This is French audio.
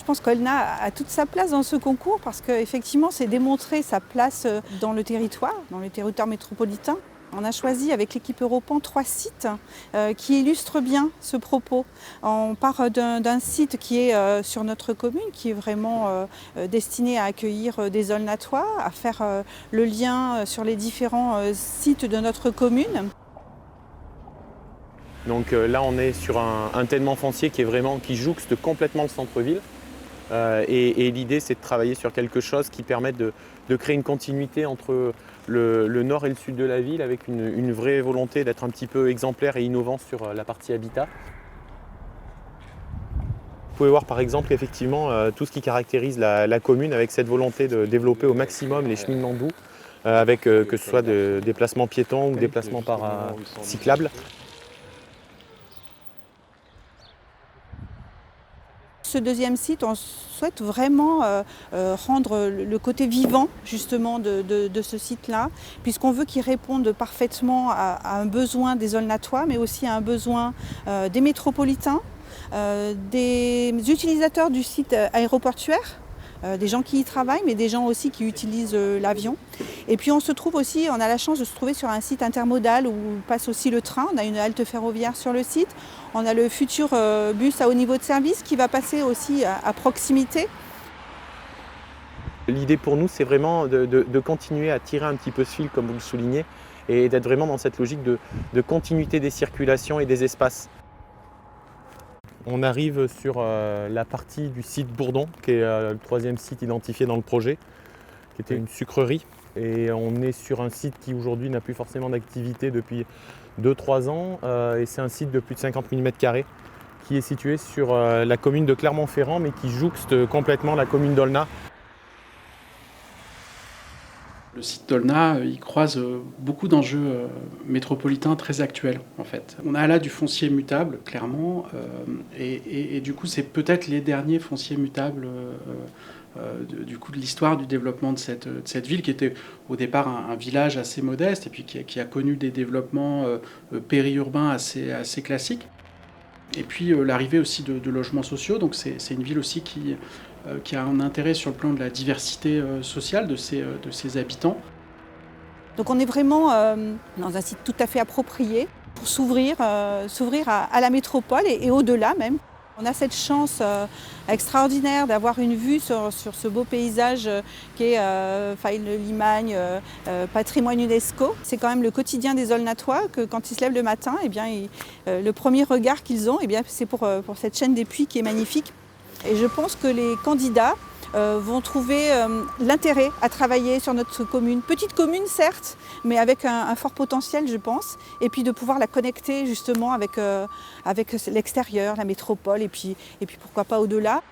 Je pense qu'Olna a toute sa place dans ce concours parce qu'effectivement, c'est démontrer sa place dans le territoire métropolitain. On a choisi avec l'équipe Europan 3 sites qui illustrent bien ce propos. On part d'un site qui est sur notre commune, qui est vraiment destiné à accueillir des Aulnatois, à faire le lien sur les différents sites de notre commune. Donc là, on est sur un tènement foncier qui jouxte complètement le centre-ville. Et l'idée, c'est de travailler sur quelque chose qui permette de créer une continuité entre le nord et le sud de la ville, avec une vraie volonté d'être un petit peu exemplaire et innovant sur la partie habitat. Vous pouvez voir par exemple effectivement tout ce qui caractérise la commune, avec cette volonté de développer au maximum les cheminements doux, avec que ce soit des déplacements piétons ou des déplacements par cyclables. Ce deuxième site, on souhaite vraiment rendre le côté vivant justement de ce site-là, puisqu'on veut qu'il réponde parfaitement à un besoin des Aulnatois, mais aussi à un besoin des métropolitains, des utilisateurs du site aéroportuaire, des gens qui y travaillent, mais des gens aussi qui utilisent l'avion. Et puis on a la chance de se trouver sur un site intermodal où passe aussi le train. On a une halte ferroviaire sur le site. On a le futur bus à haut niveau de service qui va passer aussi à proximité. L'idée pour nous, c'est vraiment de continuer à tirer un petit peu ce fil, comme vous le soulignez, et d'être vraiment dans cette logique de continuité des circulations et des espaces. On arrive sur la partie du site Bourdon, qui est le troisième site identifié dans le projet, qui était une sucrerie. Et on est sur un site qui aujourd'hui n'a plus forcément d'activité depuis 2-3 ans. Et c'est un site de plus de 50 000 m² qui est situé sur la commune de Clermont-Ferrand, mais qui jouxte complètement la commune d'Aulna. Le site d'Aulna, il croise beaucoup d'enjeux métropolitains très actuels, en fait. On a là du foncier mutable, clairement, et du coup, c'est peut-être les derniers fonciers mutables de l'histoire du développement de cette ville, qui était au départ un village assez modeste, et puis qui a connu des développements périurbains assez classiques. Et puis l'arrivée aussi de logements sociaux, donc c'est une ville aussi qui a un intérêt sur le plan de la diversité sociale de ses habitants. Donc on est vraiment dans un site tout à fait approprié pour s'ouvrir à la métropole et au-delà même. On a cette chance extraordinaire d'avoir une vue sur ce beau paysage qui est Faille-le-Limagne, patrimoine UNESCO. C'est quand même le quotidien des Aulnatois que quand ils se lèvent le matin, eh bien, le premier regard qu'ils ont, eh bien, c'est pour cette chaîne des Puys qui est magnifique. Et je pense que les candidats vont trouver l'intérêt à travailler sur notre commune. Petite commune certes, mais avec un fort potentiel je pense. Et puis de pouvoir la connecter justement avec l'extérieur, la métropole et puis pourquoi pas au-delà.